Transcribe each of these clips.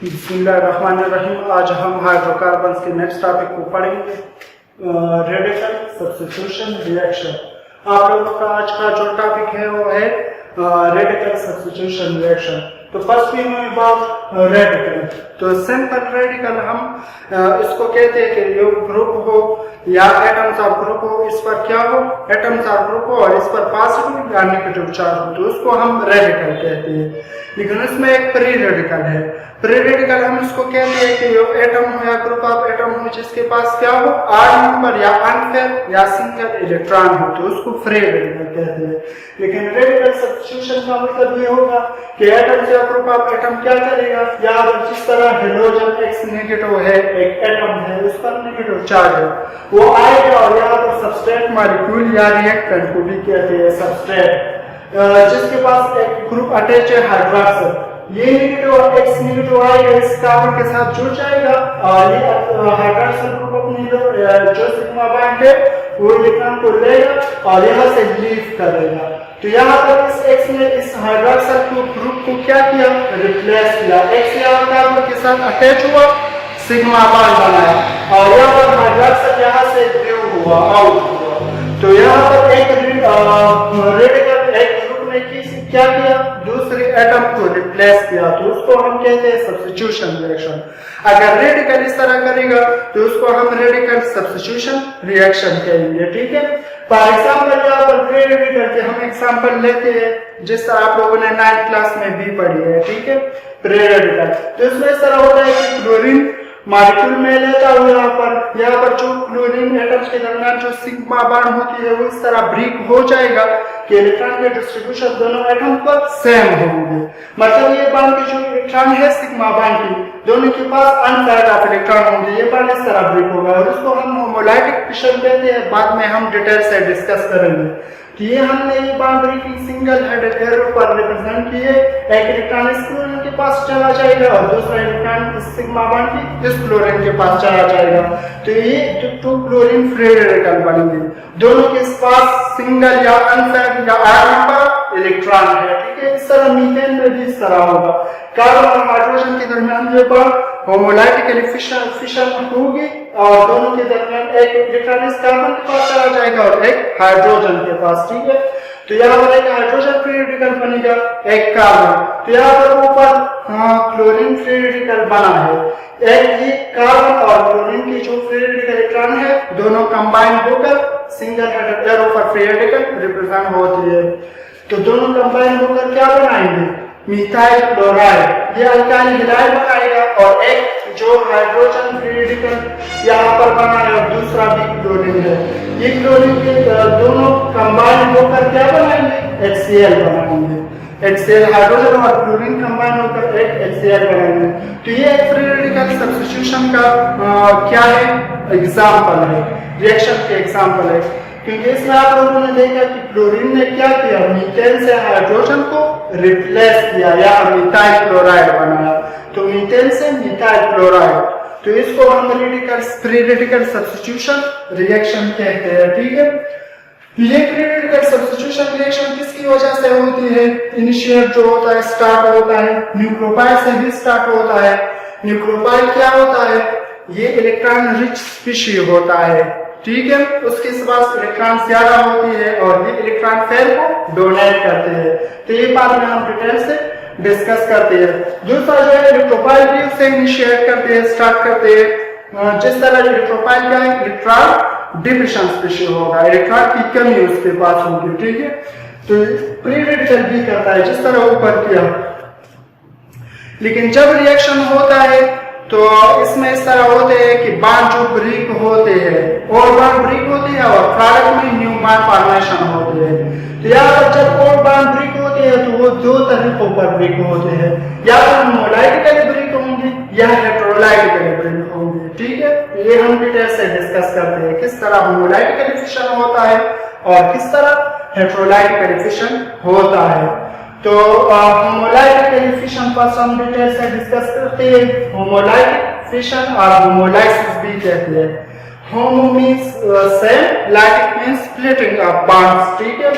बिस्मिल्लाहिर्रहमानिर्रहीम। आज हम हाइड्रोकार्बन्स के नेक्स्ट टॉपिक को पढ़ेंगे, रेडिकल सब्स्टिट्यूशन रिएक्शन। आप लोगों का आज का जो टॉपिक है वो है रेडिकल सब्स्टिट्यूशन रिएक्शन। तो first we know about radical. तो सिंपल रेडिकल हम इसको कहते हैं कि जो ग्रुप हो या एटम्स ऑफ ग्रुप हो, इस पर क्या हो, एटम्स ऑफ ग्रुप हो और इस पर पॉजिटिव या नेगेटिव चार्ज हो, तो उसको हम रेडिकल कहते हैं। लेकिन उसमें एक प्री रेडिकल है। प्री रेडिकल हम इसको कहते हैं कि जो एटम हो या ग्रुप ऑफ एटम हो जिसके पास क्या हो, आड नंबर या अनपेयर या सिंगल इलेक्ट्रॉन हो, तो उसको फ्री रेडिकल कहते हैं। लेकिन रेडिकल सब्स्टिट्यूशन का मतलब ये होगा कि एटम या ग्रुप ऑफ एटम क्या करेगा, या जिस तरह हाइड्रोजन एक्स नेगेटिव है, एक एटम है उस पर नेगेटिव चार्ज है, वो आएगा और यहाँ पर सबस्ट्रेट मॉलिक्यूल या रिएक्टेंट को भी कहते हैं सबस्ट्रेट, जिसके पास एक ग्रुप अटैच है हाइड्रोक्साइड, ये नेगेटिव और एक्स नेगेटिव आएगा, इस कार्बन के साथ जुड़ जाएगा और ये हाइड्रोक्साइड ग्रुप अपनी जो सिग्मा बॉन्ड है वो इलेक्ट्रॉन को लेगा और यहाँ से लीव करेगा। तो यहाँ पर इस एक्स ने इस हाइड्रोक्साइड ग्रुप को क्या किया, रिप्लेस किया। एक्स यहाँ कार्बन के साथ अटैच हुआ, सिग्मा बॉन्ड बनाया और यहाँ पर हाइड्रोक्साइड यहाँ से लीव हुआ, आउट हुआ। तो यहाँ पर एक रेडिकल एक ग्रुप ने क्या किया, दूसरे एटम को रिप्लेस किया, तो उसको हम कहते हैं सब्स्टिट्यूशन रिएक्शन। अगर रेडिकल इस तरह करेगा तो उसको हम रेडिकल सब्स्टिट्यूशन रिएक्शन कहेंगे। ठीक है, फॉर एग्जांपल यहाँ पर प्री रेडिकल के हम एग्जांपल लेते हैं जिस तरह आप लोगों ने 9th क्लास में भी पढ़ी है। ठीक है, प्री रेडिकल तो इसमें इस तरह होता है कि क्लोरीन मॉलिक्यूल में लेता हूं, यहाँ पर जो क्लोरीन एटम्स के दरमियान जो सिग्मा बॉन्ड होती है वो इस तरह ब्रेक हो जाएगा कि इलेक्ट्रॉन के डिस्ट्रीब्यूशन दोनों एटम पर सेम होंगे। मतलब ये बॉन्ड की जो इलेक्ट्रॉन है सिग्मा बॉन्ड की, दोनों के पास अनपेयर्ड ऑफ इलेक्ट्रॉन होंगे, ये बॉन्ड इस तरह ब्रेक होगा और उसको हम होमोलाइटिक फिशन कहते हैं। बाद में हम डिटेल से डिस्कस करेंगे कि ये हमने ये bond breaking single headed arrow पर रिप्रेजेंट किए। एक इलेक्ट्रॉन इस क्लोरीन के पास चला जाएगा और दूसरा इलेक्ट्रॉन इस सिग्मा बॉन्ड की इस क्लोरीन के पास चला जाएगा, तो ये टू क्लोरीन फ्री रेडिकल बनेंगे। दोनों के पास सिंगल या अनपेयर्ड या ऑड नंबर इलेक्ट्रॉन है। ठीक है, इस तरह मीथेन में भी इस तरह होगा। कार्बन और हाइड्रोजन के दरमियान ये बॉन्ड होमोलाइटिकली फिशन होगी और दोनों के दरमियान एक इलेक्ट्रॉन इस कार्बन के पास चला जाएगा और एक हाइड्रोजन के पास। ठीक है, तो यहाँ पर एक हाइड्रोजन फ्री रेडिकल बनेगा, एक कार्बन। तो यहाँ पर ऊपर क्लोरीन फ्री रेडिकल बना है। एक ये कार्बन और क्लोरीन की जो फ्री रेडिकल इलेक्ट्रॉन है दोनों कंबाइन होकर सिंगल हेडेड एरो पर फ्री रेडिकल रिप्रेजेंट होती है। तो दोनों कंबाइन होकर क्या बनाएंगे, मिथाइल क्लोराइड, ये अल्काइल हैलाइड बनाएगा और एक जो हाइड्रोजन फ्री रेडिकल यहाँ पर बना है और दूसरा भी क्लोरीन है। ये क्लोरीन के दोनों कंबाइन होकर क्या बनाएंगे, HCl बनाएंगे। HCl हाइड्रोजन और क्लोरीन कंबाइन होकर एक HCl बनाएंगे। तो ये एक फ्री रेडिकल सब्स्टिट्यूशन का क्या है, एग्जाम्पल है, रिएक्शन के एग्जाम्पल है। क्योंकि इसमें आप लोगों ने देखा कि क्लोरीन ने क्या किया, मीथेन से हाइड्रोजन को रिप्लेस किया या मिथाइल क्लोराइड बनाया, तो मीथेन से मिथाइल क्लोराइड, तो इसको हम फ्री रेडिकल सब्स्टिट्यूशन रिएक्शन कहते हैं। ठीक है, ये फ्री रेडिकल सब्स्टिट्यूशन रिएक्शन किसकी वजह से होती है, इनिशिएट जो होता है स्टार्ट होता है न्यूक्लियोफाइल से भी स्टार्ट होता है। न्यूक्लियोफाइल क्या होता है, ये इलेक्ट्रॉन रिच स्पीशीज होता है। ठीक है, उसके पास इलेक्ट्रॉन ज्यादा होती है और ये इलेक्ट्रॉन पेयर को डोनेट करते हैं। तो ये बात में हम डिटेल से डिस्कस करते हैं। दूसरा जो है इलेक्ट्रोफाइल भी उससे इनिशिएट करते हैं, स्टार्ट करते हैं। जिस तरह इलेक्ट्रोफाइल क्या है, इलेक्ट्रॉन डिफिशन स्पीशीज होगा, इलेक्ट्रॉन की कमी उसके पास होगी। ठीक है, तो प्री रेडिकल भी करता है जिस तरह ऊपर किया। लेकिन जब रिएक्शन होता है तो इसमें इस तरह होते हैं कि बॉन्ड जो ब्रेक होते हैं और बॉन्ड ब्रेक होते हैं और प्रोडक्ट में न्यू बॉन्ड फॉर्मेशन होते हैं। तो यहाँ पर जब और बॉन्ड ब्रेक होते हैं तो वो दो तरीकों पर ब्रेक होते हैं, या तो होमोलाइटिकली ब्रेक होंगे या हेटेरोलाइटिकली ब्रेक होंगे। ठीक है, ये हम डिटेल से डिस्कस करते हैं किस तरह होमोलाइटिकली फिशन होता है और किस तरह हेटेरोलाइटिकली फिशन होता है। तो होमोलाइटिक फिशन पर हम डिटेल से डिस्कस करते हैं। होमोलाइटिक फिशन और होमोलाइसिस भी कहते हैं। Homo means same, lytic means splitting of bonds. ठीक है,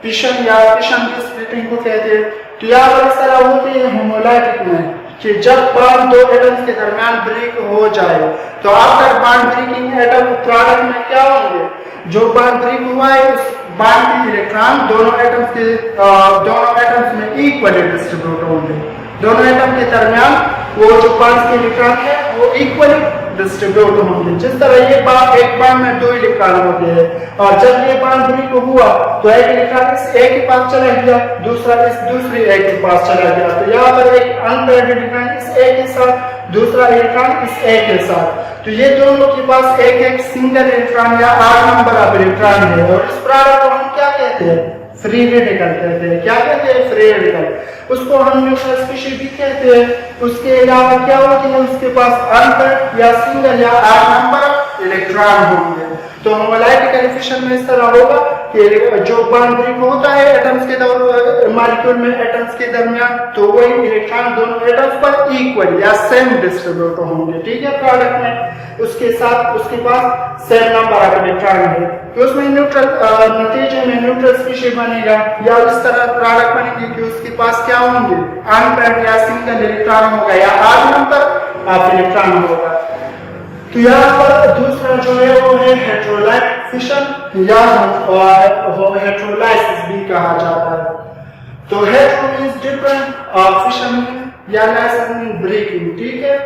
फिशन या फिशन की स्प्लिटिंग को कहते हैं। तो यहाँ पर इस तरह होती है होमोलाइटिक में कि जब बॉन्ड दो एटम्स के दरमियान ब्रेक हो जाए तो after bond breaking atom product में क्या होंगे, जो बॉन्ड ब्रेक हुआ है उस बॉन्ड के इलेक्ट्रॉन दोनों एटम्स में इक्वली डिस्ट्रीब्यूट होंगे। दोनों एटम के दरमियान वो जो बॉन्ड के इलेक्ट्रॉन है वो इक्वली डिस्ट्रीब्यूट होंगे। जिस तरह ये एक बॉन्ड में 2 इलेक्ट्रॉन होते हैं और जब ये बॉन्ड ब्रेक हुआ तो एक इलेक्ट्रॉन इस एक के पास चला गया, दूसरा इस दूसरी एक के पास चला गया, तो यहाँ पर एक अनपेयर्ड इलेक्ट्रॉन इस एक के साथ, दूसरा इलेक्ट्रॉन इस एक के साथ, तो ये दोनों के पास एक एक सिंगल इलेक्ट्रॉन या 8 नंबर ऑफ इलेक्ट्रॉन है। और इस प्रोडक्ट को हम क्या कहते हैं, फ्री रेडिकल कहते हैं। क्या कहते हैं, फ्री रेडिकल। उसको हम न्यूट्रल स्पीशीज भी कहते हैं। उसके अलावा क्या होती है, उसके पास अनपेयर्ड या सिंगल या 8 नंबर इलेक्ट्रॉन होंगे। तो होमोलाइटिक कोएफिशिएंट में इस तरह होगा कि जो बॉन्ड ब्रेक होता है एटम्स के मॉलिक्यूल में एटम्स के दरमियान, तो वही इलेक्ट्रॉन दोनों एटम्स पर इक्वल या सेम डिस्ट्रीब्यूट होंगे। ठीक है, प्रोडक्ट में उसके साथ उसके पास सेम नंबर ऑफ इलेक्ट्रॉन है, तो उसमें न्यूट्रल नतीजे में न्यूट्रल स्पीशीज बनेगा या इस तरह प्रोडक्ट बनेगी कि उसके पास क्या होंगे, अनपेयर्ड या सिंगल इलेक्ट्रॉन होगा या 8 नंबर ऑफ इलेक्ट्रॉन होगा। तो यहाँ पर दूसरा जो है वो है हेटेरोलाइट फिशन या हेटेरोलाइसिस भी कहा जाता है। तो हेटेरो मींस डिफरेंट और फिशन या लाइसिस मींस ब्रेकिंग। ठीक है,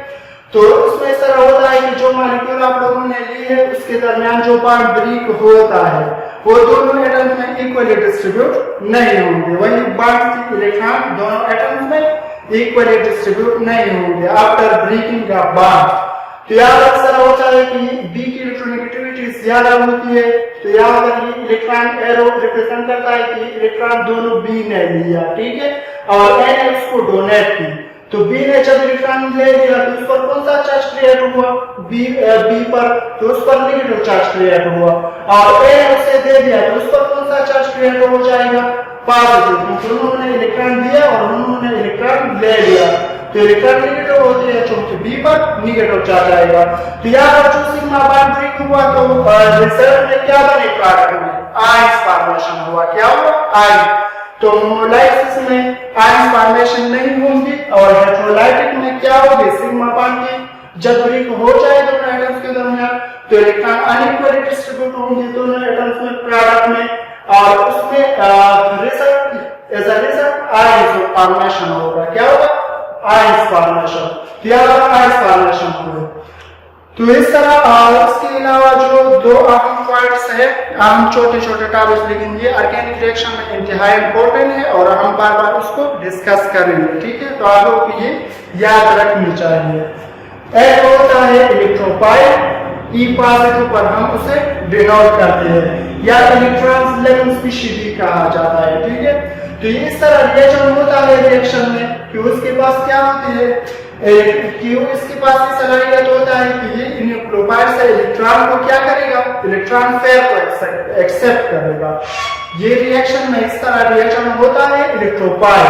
तो इसमें इस तरह होता है कि जो मॉलिक्यूल आप लोगों ने ली है उसके दरमियान जो बॉन्ड ब्रेक होता है वो दोनों एटम्स में इक्वली डिस्ट्रीब्यूट नहीं होंगे। वही बॉन्ड के इलेक्ट्रॉन दोनों एटम्स में इक्वली डिस्ट्रीब्यूट नहीं होंगे आफ्टर ब्रेकिंग का बॉन्ड। तो यहाँ पर ऐसा होता है कि बी की इलेक्ट्रोनेगेटिविटी ज्यादा होती है, तो यहाँ पर ये इलेक्ट्रॉन एरो रिप्रेजेंट करता है कि इलेक्ट्रॉन दोनों बी ने लिया। ठीक है, और ए ने उसको डोनेट की, तो बी ने जब इलेक्ट्रॉन ले लिया तो उस पर कौन सा चार्ज क्रिएट हुआ, बी पर, तो उस पर नेगेटिव चार्ज क्रिएट हुआ, और ए ने उसे दे दिया तो उस पर कौन सा चार्ज क्रिएट हो जाएगा, पॉजिटिव, क्योंकि उन्होंने इलेक्ट्रॉन दिया और उन्होंने इलेक्ट्रॉन ले लिया, तो इलेक्ट्रॉन नेगेटिव होती है क्योंकि बी पर नेगेटिव चार्ज आएगा। तो यहाँ पर जो सिग्मा बॉन्ड ब्रेक हुआ तो रिजल्ट में क्या बने, प्रोडक्ट में आयंस फॉर्मेशन हुआ। क्या हुआ, आयन। तो होमोलाइसिस में आयंस फॉर्मेशन नहीं होंगी और हेटेरोलाइटिक में क्या होगी, सिग्मा बॉन्ड की जब ब्रेक हो जाए दोनों एटम्स के दरमियान तो इलेक्ट्रॉन अनइक्वली डिस्ट्रीब्यूट होंगे दोनों एटम्स में प्रोडक्ट में, और उसमें result as a result ions formation होगा। क्या होगा, आयंस फॉर्मेशन। क्या आयंस फॉर्मेशन हुए। तो इस तरह इसके अलावा जो 2 अहम पॉइंट्स है, हम छोटे छोटे टॉपिक्स लिखेंगे, ऑर्गेनिक रिएक्शन में इंतहाई इंपॉर्टेंट है और हम बार बार उसको डिस्कस करेंगे। ठीक है, तो आप लोग को ये याद रखनी चाहिए। एक होता है इलेक्ट्रोफाइल, ई पॉजिटिव पर हम उसे डिनोट करते हैं या इलेक्ट्रॉन स्पीशीज भी कहा जाता है। ठीक है, तो इस तरह रिएक्शन होता है रिएक्शन में कि उसके पास क्या होती है, कि इसके पास ये सलाहियत होता है कि ये न्यूक्लियोफाइल से इलेक्ट्रॉन को क्या करेगा, इलेक्ट्रॉन पेयर को एक्सेप्ट करेगा। ये रिएक्शन में इस तरह रिएक्शन होता है इलेक्ट्रोफाइल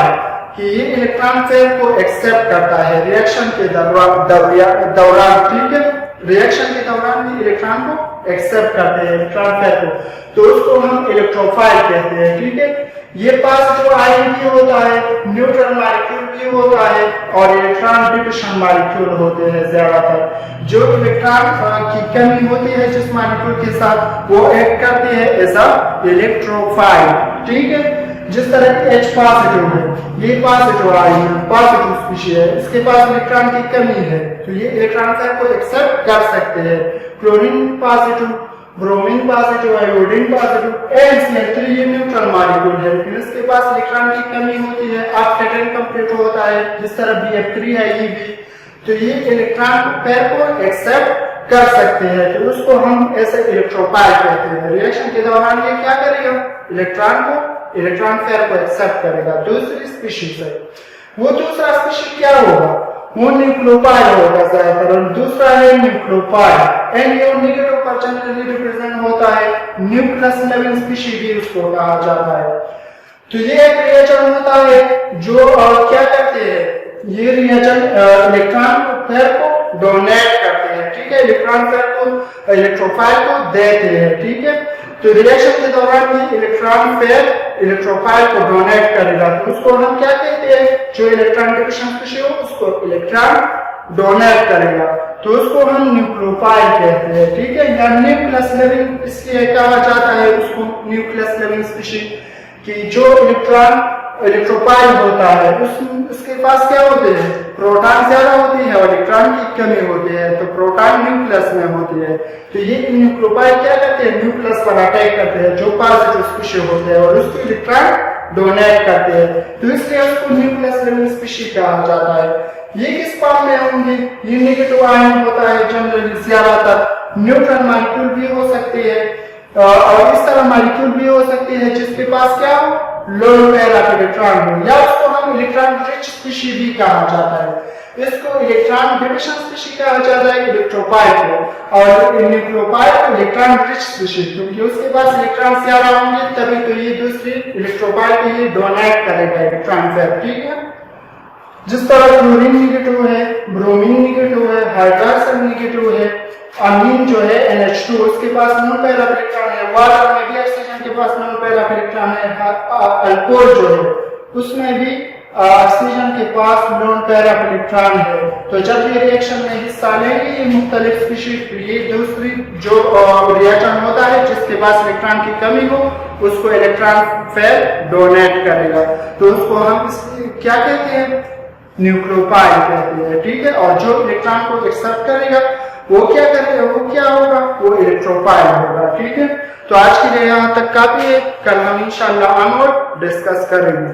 कि ये इलेक्ट्रॉन पेयर को एक्सेप्ट करता है रिएक्शन के दौरान। ठीक है, रिएक्शन के दौरान भी इलेक्ट्रॉन को एक्सेप्ट करते हैं इलेक्ट्रॉन पेयर को, तो उसको हम इलेक्ट्रोफाइल कहते हैं। ठीक है, ये पॉजिटिव आयन भी होता है, न्यूट्रल मॉलिक्यूल भी होता है और इलेक्ट्रॉन डिविजन मॉलिक्यूल होते हैं ज्यादातर। जो इलेक्ट्रॉन की कमी होती है जिस मॉलिक्यूल के साथ वो एक्ट करते हैं एज अ इलेक्ट्रोफाइल। ठीक है, जिस तरह H पॉजिटिव है, ये पॉजिटिव आयन है, पॉजिटिव स्पीशीज है, इसके पास इलेक्ट्रॉन की कमी है तो ये इलेक्ट्रॉन पेयर को एक्सेप्ट कर सकते हैं। Chlorine positive, bromine positive, iodine positive, NCl3 ये न्यूट्रल मॉलिक्यूल है लेकिन इसके पास इलेक्ट्रॉन की कमी होती है, ऑक्टेट इनकम्प्लीट होता है, जिस तरह BF3 है ये भी, तो ये इलेक्ट्रॉन पेयर को एक्सेप्ट कर सकते हैं, तो उसको हम ऐसे इलेक्ट्रोफाइल कहते हैं। रिएक्शन के दौरान ये क्या करेगा, इलेक्ट्रॉन पेयर को एक्सेप्ट करेगा। दूसरी स्पीशीज है, वो दूसरा स्पीशीज क्या होगा, वो न्यूक्लियोफाइल होगा ज्यादातर, और दूसरा है न्यूक्लियोफाइल। एनओ नेगेटिव पर जनरली रिप्रेजेंट होता है, न्यूक्लियस लेवल स्पीशीज भी उसको कहा जाता है। तो ये एक रिएक्शन होता है जो क्या करते हैं, ये रिएक्शन इलेक्ट्रॉन पेयर को डोनेट करते हैं। ठीक है, इलेक्ट्रॉन पेयर को इलेक्ट्रोफाइल को देते हैं। ठीक है, तो रिएक्शन के दौरान ये इलेक्ट्रॉन पेयर इलेक्ट्रोफाइल को डोनेट करेगा, तो उसको हम क्या कहते हैं, जो इलेक्ट्रॉन डिफिशिएंट स्पीशीज हो उसको इलेक्ट्रॉन डोनेट करेगा, तो उसको हम न्यूक्लियोफाइल कहते हैं, ठीक है। या न्यूक्लियस लिविंग इसलिए कहा जाता है उसको न्यूक्लियस लिविंग स्पीशीज कि जो इलेक्ट्रोफाइल होता है उसके पास क्या होते हैं, प्रोटॉन ज्यादा होती है और इलेक्ट्रॉन की कमी होती है, तो प्रोटॉन न्यूक्लियस में होती है। तो ये न्यूक्लियोफाइल क्या करते हैं, न्यूक्लियस पर अटैक करते हैं जो पॉजिटिव स्पीशीज होते हैं और उसको इलेक्ट्रॉन डोनेट करते हैं, तो इसलिए उसको न्यूक्लियस लिविंग स्पीशीज कहा जाता है। ये किस फॉर्म में होंगे, ये नेगेटिव आयन होता है जनरली, ज्यादातर न्यूट्रॉन मॉलिक्यूल भी हो सकते हैं और इस तरह मॉलिक्यूल भी हो सकते हैं जिसके पास क्या हो, लोन पेयर ऑफ इलेक्ट्रॉन हो, या उसको हम इलेक्ट्रॉन रिच स्पीशीज भी कहा जाता है। इसको इलेक्ट्रॉन डिफिशिएंट स्पीशीज कहा जाता है इलेक्ट्रोफाइल को, और न्यूक्लियोफाइल को इलेक्ट्रॉन रिच स्पीशीज, क्योंकि उसके पास इलेक्ट्रॉन ज्यादा होंगे तभी तो ये दूसरी इलेक्ट्रोफाइल के लिए डोनेट करेगा इलेक्ट्रॉन पेयर, ठीक है। जिस तरह क्लोरीन नेगेटिव है, ब्रोमीन नेगेटिव है, हाइड्रोक्साइड नेगेटिव है, अमीन जो है NH2 उसके पास नॉन पेयर ऑफ इलेक्ट्रॉन है, वाटर में भी ऑक्सीजन के पास नॉन पेयर ऑफ इलेक्ट्रॉन है, अल्कोहल जो है उसमें भी ऑक्सीजन के पास नॉन पेयर ऑफ इलेक्ट्रॉन है। तो जब ये रिएक्शन में हिस्सा लेंगे ये मुख्तलिफ स्पीशीज, ये दूसरी जो रिएक्शन होता है जिसके पास इलेक्ट्रॉन की कमी हो उसको इलेक्ट्रॉन पेयर डोनेट करेगा, तो उसको हम क्या कहते हैं, न्यूक्लियोफाइल कहते हैं, ठीक है। और जो इलेक्ट्रॉन को एक्सेप्ट करेगा वो क्या करेगा, वो क्या होगा, वो इलेक्ट्रोफाइल होगा, ठीक है। तो आज के लिए यहाँ तक काफी है, कल हम इंशाल्लाह ऑनवर्ड डिस्कस करेंगे।